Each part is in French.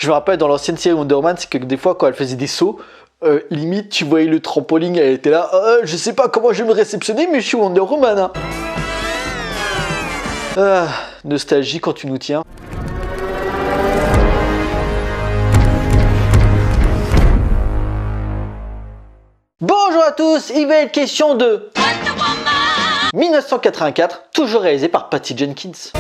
Je me rappelle dans l'ancienne série Wonder Woman, c'est que des fois quand elle faisait des sauts, limite tu voyais le trampoline, elle était là, je sais pas comment je vais me réceptionner mais je suis Wonder Woman hein. Nostalgie quand tu nous tiens. Bonjour à tous, il va être question de 1984, toujours réalisé par Patty Jenkins.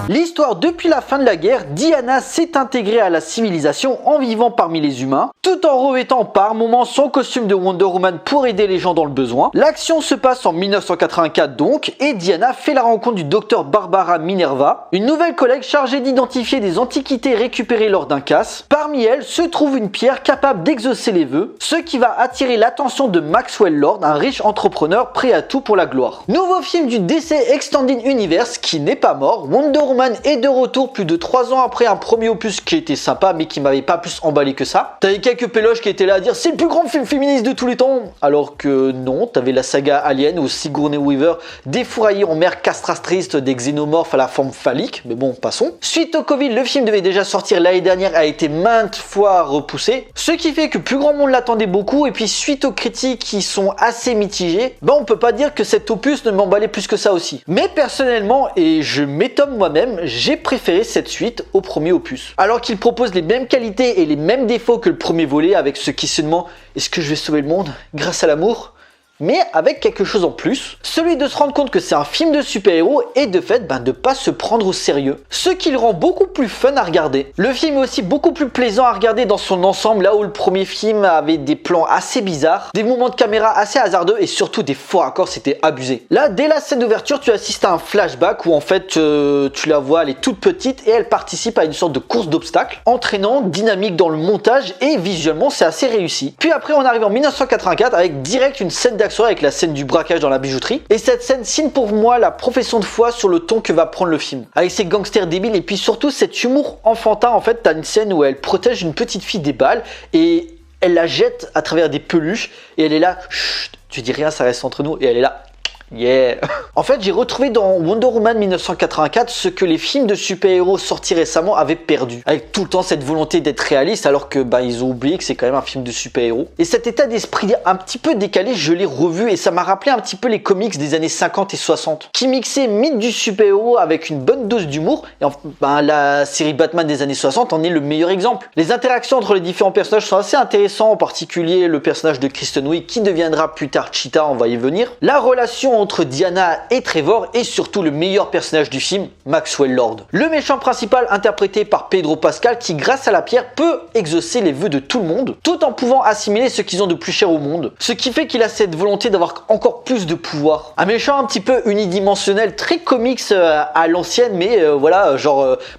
L'histoire depuis la fin de la guerre, Diana s'est intégrée à la civilisation en vivant parmi les humains, tout en revêtant par moments son costume de Wonder Woman pour aider les gens dans le besoin. L'action se passe en 1984 donc, et Diana fait la rencontre du docteur Barbara Minerva, une nouvelle collègue chargée d'identifier des antiquités récupérées lors d'un casse. Parmi elles se trouve une pierre capable d'exaucer les vœux, ce qui va attirer l'attention de Maxwell Lord, un riche entrepreneur prêt à tout pour la gloire. Nouveau film du DC Extended Universe qui n'est pas mort, Wonder Woman est de retour plus de 3 ans après un premier opus qui était sympa mais qui m'avait pas plus emballé que ça. T'avais quelques péloches qui étaient là à dire c'est le plus grand film féministe de tous les temps, alors que non, t'avais la saga Alien où Sigourney Weaver défouraillait en mère castratrice des xénomorphes à la forme phallique, mais bon, passons. Suite au Covid, le film devait déjà sortir l'année dernière, a été maintes fois repoussé, ce qui fait que plus grand monde l'attendait beaucoup, et puis suite aux critiques qui sont assez mitigées, on peut pas dire que cet opus ne m'emballait plus que ça aussi. Mais personnellement, et je m'étonne moi-même, j'ai préféré cette suite au premier opus. Alors qu'il propose les mêmes qualités et les mêmes défauts que le premier volet, avec ce questionnement « Est-ce que je vais sauver le monde grâce à l'amour ?» mais avec quelque chose en plus, celui de se rendre compte que c'est un film de super-héros et de fait de pas se prendre au sérieux, ce qui le rend beaucoup plus fun à regarder. Le film est aussi beaucoup plus plaisant à regarder dans son ensemble, là où le premier film avait des plans assez bizarres, des mouvements de caméra assez hasardeux et surtout des faux raccords, c'était abusé. Là, dès la scène d'ouverture, tu assistes à un flashback où en fait tu la vois, elle est toute petite et elle participe à une sorte de course d'obstacles, entraînant, dynamique dans le montage et visuellement c'est assez réussi. Puis après on arrive en 1984 avec direct une scène d'action avec la scène du braquage dans la bijouterie, et cette scène signe pour moi la profession de foi sur le ton que va prendre le film, avec ses gangsters débiles et puis surtout cet humour enfantin. En fait t'as une scène où elle protège une petite fille des balles et elle la jette à travers des peluches et elle est là, chut, tu dis rien, ça reste entre nous, et elle est là, yeah. En fait, j'ai retrouvé dans Wonder Woman 1984 ce que les films de super-héros sortis récemment avaient perdu, avec tout le temps cette volonté d'être réaliste alors que ils ont oublié que c'est quand même un film de super-héros. Et cet état d'esprit un petit peu décalé, je l'ai revu et ça m'a rappelé un petit peu les comics des années 50 et 60 qui mixaient mythe du super-héros avec une bonne dose d'humour, et la série Batman des années 60 en est le meilleur exemple. Les interactions entre les différents personnages sont assez intéressantes, en particulier le personnage de Kristen Wiig qui deviendra plus tard Cheetah, on va y venir. La relation entre Diana et Trevor et surtout le meilleur personnage du film, Maxwell Lord. Le méchant principal interprété par Pedro Pascal qui grâce à la pierre peut exaucer les vœux de tout le monde tout en pouvant assimiler ce qu'ils ont de plus cher au monde. Ce qui fait qu'il a cette volonté d'avoir encore plus de pouvoir. Un méchant un petit peu unidimensionnel, très comics à l'ancienne, mais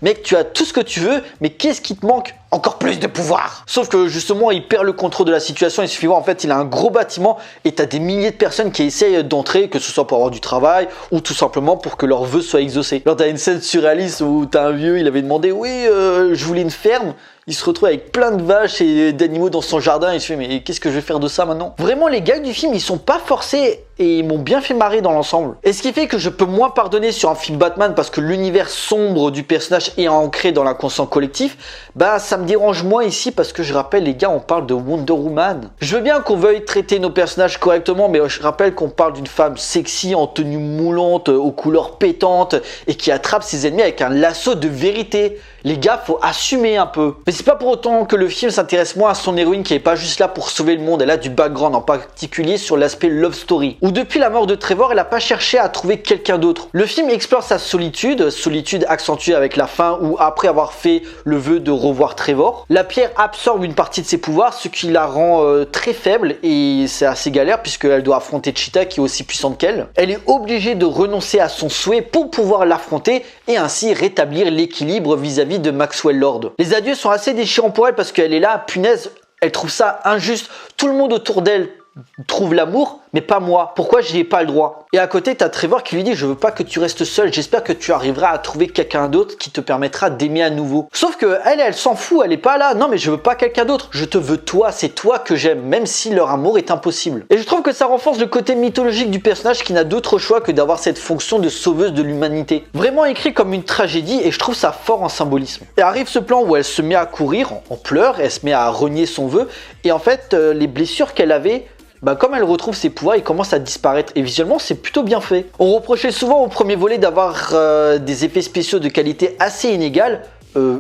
mec tu as tout ce que tu veux mais qu'est-ce qui te manque? Encore plus de pouvoir. Sauf que justement il perd le contrôle de la situation, il suffit en fait il a un gros bâtiment et t'as des milliers de personnes qui essayent d'entrer, que ce soit pour avoir du travail ou tout simplement pour que leurs vœux soient exaucés. Alors t'as une scène surréaliste où t'as un vieux, il avait demandé oui je voulais une ferme. Il se retrouve avec plein de vaches et d'animaux dans son jardin et il se fait mais qu'est-ce que je vais faire de ça maintenant? Vraiment les gags du film ils sont pas forcés et ils m'ont bien fait marrer dans l'ensemble. Et ce qui fait que je peux moins pardonner sur un film Batman parce que l'univers sombre du personnage est ancré dans l'inconscient collectif, ça me dérange moins ici parce que je rappelle les gars on parle de Wonder Woman. Je veux bien qu'on veuille traiter nos personnages correctement mais je rappelle qu'on parle d'une femme sexy en tenue moulante aux couleurs pétantes et qui attrape ses ennemis avec un lasso de vérité. Les gars faut assumer un peu. Mais c'est pas pour autant que le film s'intéresse moins à son héroïne qui est pas juste là pour sauver le monde, elle a du background en particulier sur l'aspect love story. Où depuis la mort de Trevor, elle a pas cherché à trouver quelqu'un d'autre. Le film explore sa solitude accentuée avec la fin où après avoir fait le vœu de revoir Trevor, la pierre absorbe une partie de ses pouvoirs, ce qui la rend très faible et c'est assez galère puisqu'elle doit affronter Cheetah qui est aussi puissante qu'elle. Elle est obligée de renoncer à son souhait pour pouvoir l'affronter et ainsi rétablir l'équilibre vis-à-vis de Maxwell Lord. Les adieux sont assez déchirants pour elle parce qu'elle est là, punaise, elle trouve ça injuste. Tout le monde autour d'elle trouve l'amour, mais pas moi. Pourquoi j'y ai pas le droit? Et à côté, t'as Trevor qui lui dit, je veux pas que tu restes seul, j'espère que tu arriveras à trouver quelqu'un d'autre qui te permettra d'aimer à nouveau. Sauf que elle s'en fout, elle est pas là. Non, mais je veux pas quelqu'un d'autre, je te veux toi, c'est toi que j'aime, même si leur amour est impossible. Et je trouve que ça renforce le côté mythologique du personnage qui n'a d'autre choix que d'avoir cette fonction de sauveuse de l'humanité. Vraiment écrit comme une tragédie et je trouve ça fort en symbolisme. Et arrive ce plan où elle se met à courir en pleurs, elle se met à renier son vœu et en fait les blessures qu'elle avait, comme elle retrouve ses pouvoirs, ils commencent à disparaître et visuellement c'est plutôt bien fait. On reprochait souvent au premier volet d'avoir des effets spéciaux de qualité assez inégale.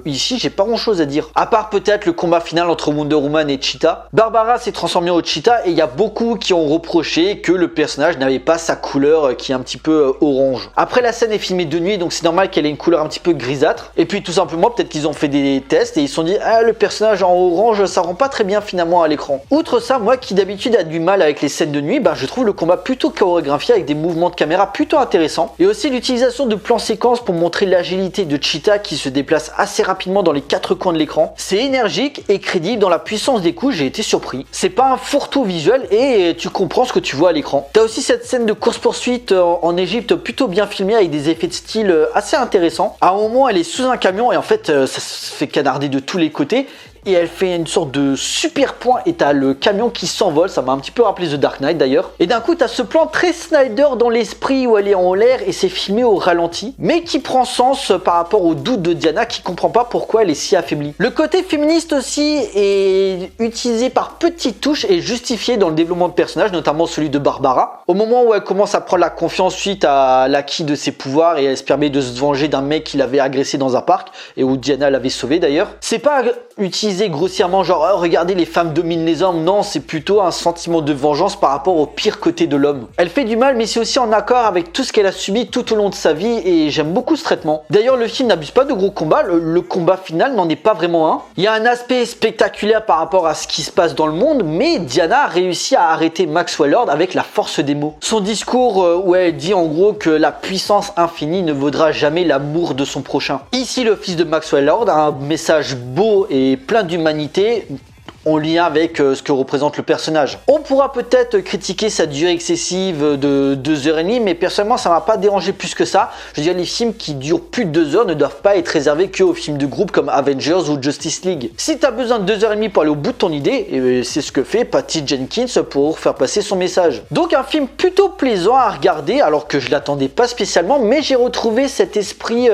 Ici, j'ai pas grand chose à dire. À part peut-être le combat final entre Wonder Woman et Cheetah. Barbara s'est transformée en Cheetah et il y a beaucoup qui ont reproché que le personnage n'avait pas sa couleur qui est un petit peu orange. Après, la scène est filmée de nuit, donc c'est normal qu'elle ait une couleur un petit peu grisâtre. Et puis tout simplement, peut-être qu'ils ont fait des tests et ils se sont dit, ah, le personnage en orange, ça rend pas très bien finalement à l'écran. Outre ça, moi qui d'habitude a du mal avec les scènes de nuit, je trouve le combat plutôt chorégraphié avec des mouvements de caméra plutôt intéressants. Et aussi l'utilisation de plans séquences pour montrer l'agilité de Cheetah qui se déplace assez rapidement dans les quatre coins de l'écran. C'est énergique et crédible dans la puissance des coups, j'ai été surpris. C'est pas un fourre-tout visuel et tu comprends ce que tu vois à l'écran. T'as aussi cette scène de course-poursuite en Égypte plutôt bien filmée avec des effets de style assez intéressants. À un moment, elle est sous un camion et en fait, ça se fait canarder de tous les côtés. Et elle fait une sorte de super point et t'as le camion qui s'envole, ça m'a un petit peu rappelé The Dark Knight d'ailleurs. Et d'un coup t'as ce plan très Snyder dans l'esprit où elle est en l'air et c'est filmé au ralenti, mais qui prend sens par rapport au doute de Diana qui comprend pas pourquoi elle est si affaiblie. Le côté féministe aussi est utilisé par petites touches et justifié dans le développement de personnages, notamment celui de Barbara. Au moment où elle commence à prendre la confiance suite à l'acquis de ses pouvoirs et elle se permet de se venger d'un mec qui l'avait agressé dans un parc et où Diana l'avait sauvé d'ailleurs. C'est pas utilisé grossièrement genre oh, regardez les femmes dominent les hommes, non, c'est plutôt un sentiment de vengeance par rapport au pire côté de l'homme. Elle fait du mal mais c'est aussi en accord avec tout ce qu'elle a subi tout au long de sa vie et j'aime beaucoup ce traitement. D'ailleurs le film n'abuse pas de gros combats, le combat final n'en est pas vraiment un. Il y a un aspect spectaculaire par rapport à ce qui se passe dans le monde mais Diana a réussi à arrêter Maxwell Lord avec la force des mots. Son discours où elle dit en gros que la puissance infinie ne vaudra jamais l'amour de son prochain. Ici le fils de Maxwell Lord a un message beau et plein d'humanité en lien avec ce que représente le personnage. On pourra peut-être critiquer sa durée excessive de 2h30, mais personnellement ça m'a pas dérangé plus que ça. Je veux dire, les films qui durent plus de 2 heures ne doivent pas être réservés que aux films de groupe comme Avengers ou Justice League. Si tu as besoin de 2h30 pour aller au bout de ton idée, c'est ce que fait Patty Jenkins pour faire passer son message. Donc un film plutôt plaisant à regarder alors que je l'attendais pas spécialement, mais j'ai retrouvé cet esprit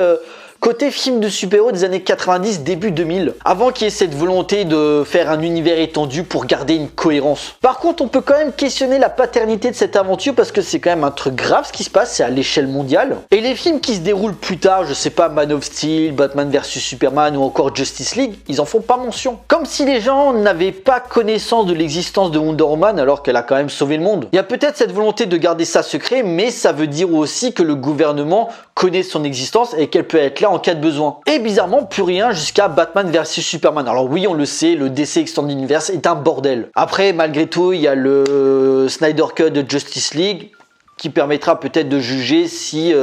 côté film de super-héros des années 90, début 2000, avant qu'il y ait cette volonté de faire un univers étendu pour garder une cohérence. Par contre, on peut quand même questionner la paternité de cette aventure parce que c'est quand même un truc grave ce qui se passe, c'est à l'échelle mondiale. Et les films qui se déroulent plus tard, je sais pas, Man of Steel, Batman vs Superman ou encore Justice League, ils en font pas mention. Comme si les gens n'avaient pas connaissance de l'existence de Wonder Woman alors qu'elle a quand même sauvé le monde. Il y a peut-être cette volonté de garder ça secret, mais ça veut dire aussi que le gouvernement connaît son existence et qu'elle peut être là en cas de besoin. Et bizarrement, plus rien jusqu'à Batman vs Superman. Alors oui, on le sait, le DC Extended Universe est un bordel. Après, malgré tout, il y a le Snyder Cut de Justice League qui permettra peut-être de juger si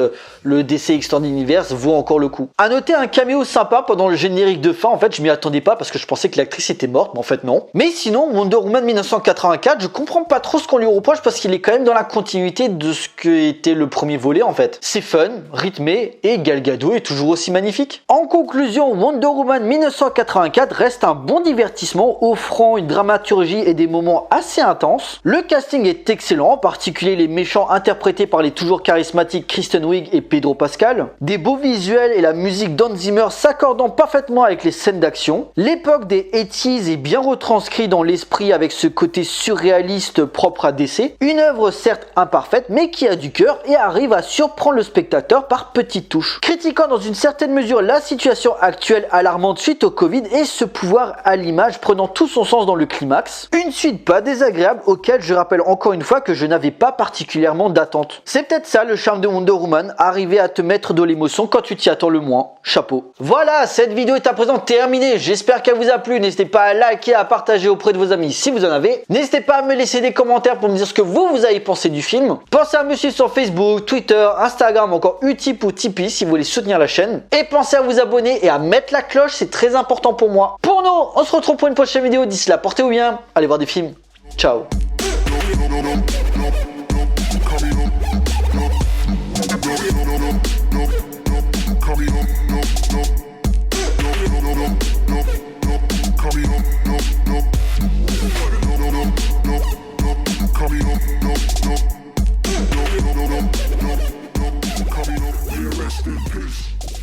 le DC Extended Universe vaut encore le coup. A noter un caméo sympa pendant le générique de fin. En fait, je m'y attendais pas parce que je pensais que l'actrice était morte, mais en fait non. Mais sinon, Wonder Woman 1984, je comprends pas trop ce qu'on lui reproche parce qu'il est quand même dans la continuité de ce que était le premier volet en fait. C'est fun, rythmé et Gal Gadot est toujours aussi magnifique. En conclusion, Wonder Woman 1984 reste un bon divertissement offrant une dramaturgie et des moments assez intenses. Le casting est excellent, en particulier les méchants interprété par les toujours charismatiques Kristen Wiig et Pedro Pascal. Des beaux visuels et la musique d'Hans Zimmer s'accordant parfaitement avec les scènes d'action. L'époque des 80s est bien retranscrite dans l'esprit avec ce côté surréaliste propre à DC. Une œuvre certes imparfaite mais qui a du cœur et arrive à surprendre le spectateur par petites touches. Critiquant dans une certaine mesure la situation actuelle alarmante suite au Covid et ce pouvoir à l'image prenant tout son sens dans le climax. Une suite pas désagréable auquel je rappelle encore une fois que je n'avais pas particulièrement d'attente. C'est peut-être ça le charme de Wonder Woman, arriver à te mettre de l'émotion quand tu t'y attends le moins. Chapeau. Voilà, cette vidéo est à présent terminée. J'espère qu'elle vous a plu. N'hésitez pas à liker, à partager auprès de vos amis si vous en avez. N'hésitez pas à me laisser des commentaires pour me dire ce que vous avez pensé du film. Pensez à me suivre sur Facebook, Twitter, Instagram, encore Utip ou Tipeee si vous voulez soutenir la chaîne. Et pensez à vous abonner et à mettre la cloche, c'est très important pour moi. Pour nous, on se retrouve pour une prochaine vidéo. D'ici là, portez-vous bien. Allez voir des films. Ciao. Rest in peace.